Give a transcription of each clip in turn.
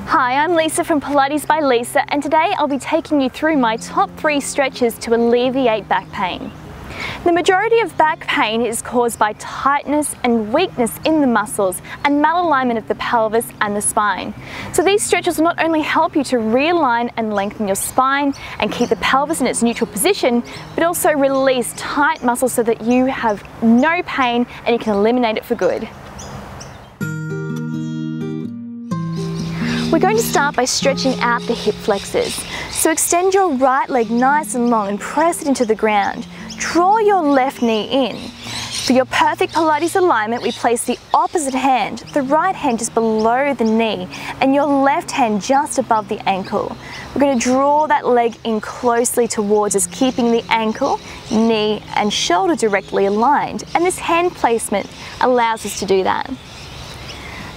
Hi, I'm Lisa from Pilates by Lisa, and today I'll be taking you through my top 3 stretches to alleviate back pain. The majority of back pain is caused by tightness and weakness in the muscles and malalignment of the pelvis and the spine. So these stretches will not only help you to realign and lengthen your spine and keep the pelvis in its neutral position, but also release tight muscles so that you have no pain and you can eliminate it for good. We're going to start by stretching out the hip flexors. So extend your right leg nice and long and press it into the ground. Draw your left knee in. For your perfect Pilates alignment, we place the opposite hand, the right hand just below the knee and your left hand just above the ankle. We're going to draw that leg in closely towards us, keeping the ankle, knee and shoulder directly aligned. And this hand placement allows us to do that.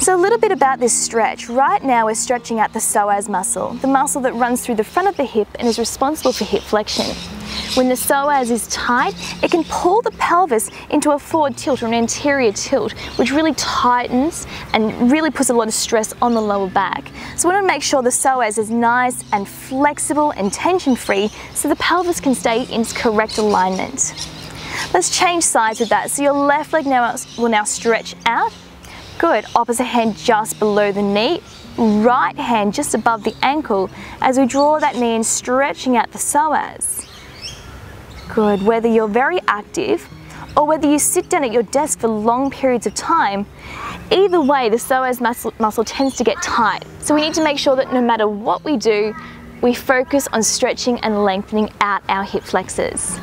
So a little bit about this stretch. Right now we're stretching out the psoas muscle, the muscle that runs through the front of the hip and is responsible for hip flexion. When the psoas is tight, it can pull the pelvis into a forward tilt or an anterior tilt, which really tightens and really puts a lot of stress on the lower back. So we want to make sure the psoas is nice and flexible and tension-free so the pelvis can stay in its correct alignment. Let's change sides with that. So your left leg will now stretch out. Good, opposite hand just below the knee, right hand just above the ankle as we draw that knee in, stretching out the psoas. Good, whether you're very active or whether you sit down at your desk for long periods of time, either way the psoas muscle tends to get tight. So we need to make sure that no matter what we do, we focus on stretching and lengthening out our hip flexors.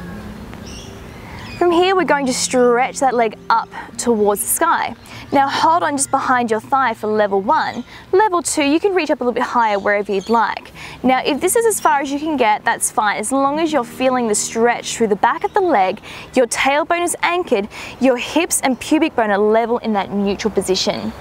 From here we're going to stretch that leg up towards the sky. Now hold on just behind your thigh for level 1. Level 2, you can reach up a little bit higher wherever you'd like. Now if this is as far as you can get, that's fine, as long as you're feeling the stretch through the back of the leg, your tailbone is anchored, your hips and pubic bone are level in that neutral position.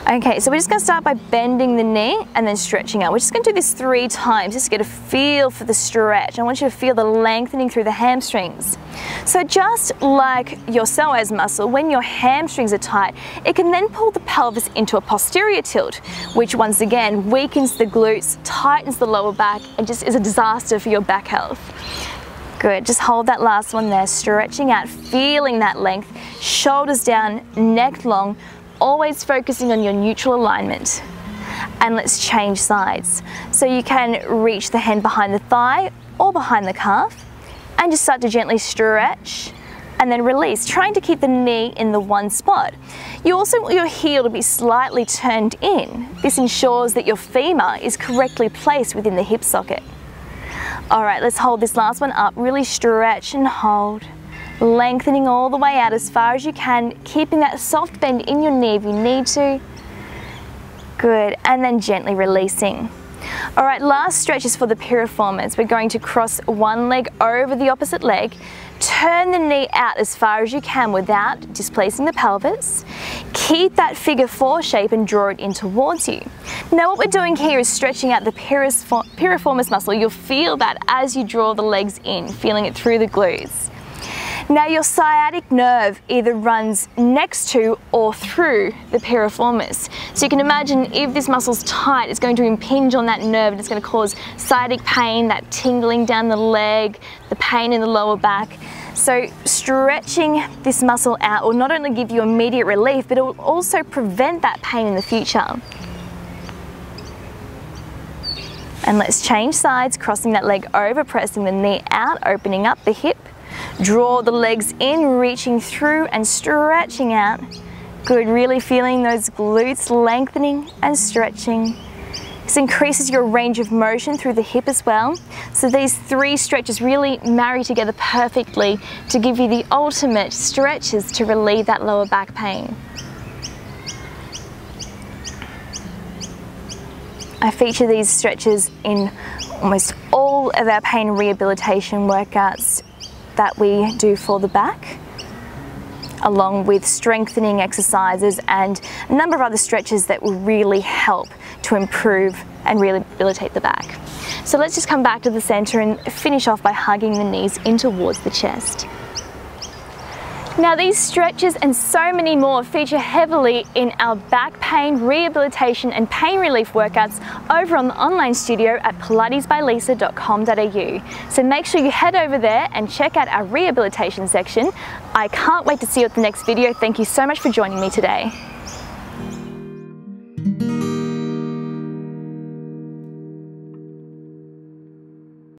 Okay, so we're just going to start by bending the knee and then stretching out. We're just going to do this 3 times just to get a feel for the stretch. I want you to feel the lengthening through the hamstrings. So just like your psoas muscle, when your hamstrings are tight, it can then pull the pelvis into a posterior tilt, which once again weakens the glutes, tightens the lower back, and just is a disaster for your back health. Good, just hold that last one there, stretching out, feeling that length, shoulders down, neck long, always focusing on your neutral alignment. And let's change sides. So you can reach the hand behind the thigh or behind the calf and just start to gently stretch and then release, trying to keep the knee in the one spot. You also want your heel to be slightly turned in. This ensures that your femur is correctly placed within the hip socket. All right, let's hold this last one up, really stretch and hold. Lengthening all the way out as far as you can, keeping that soft bend in your knee if you need to. Good, and then gently releasing. All right, last stretch is for the piriformis. We're going to cross one leg over the opposite leg, turn the knee out as far as you can without displacing the pelvis. Keep that figure 4 shape and draw it in towards you. Now what we're doing here is stretching out the piriformis muscle. You'll feel that as you draw the legs in, feeling it through the glutes. Now your sciatic nerve either runs next to or through the piriformis. So you can imagine if this muscle's tight, it's going to impinge on that nerve and it's going to cause sciatic pain, that tingling down the leg, the pain in the lower back. So stretching this muscle out will not only give you immediate relief, but it will also prevent that pain in the future. And let's change sides, crossing that leg over, pressing the knee out, opening up the hip. Draw the legs in, reaching through and stretching out. Good, really feeling those glutes lengthening and stretching. This increases your range of motion through the hip as well. So these 3 stretches really marry together perfectly to give you the ultimate stretches to relieve that lower back pain. I feature these stretches in almost all of our pain rehabilitation workouts that we do for the back, along with strengthening exercises and a number of other stretches that will really help to improve and rehabilitate the back. So let's just come back to the center and finish off by hugging the knees in towards the chest. Now these stretches and so many more feature heavily in our back pain, rehabilitation and pain relief workouts over on the online studio at pilatesbylisa.com.au. So make sure you head over there and check out our rehabilitation section. I can't wait to see you at the next video. Thank you so much for joining me today.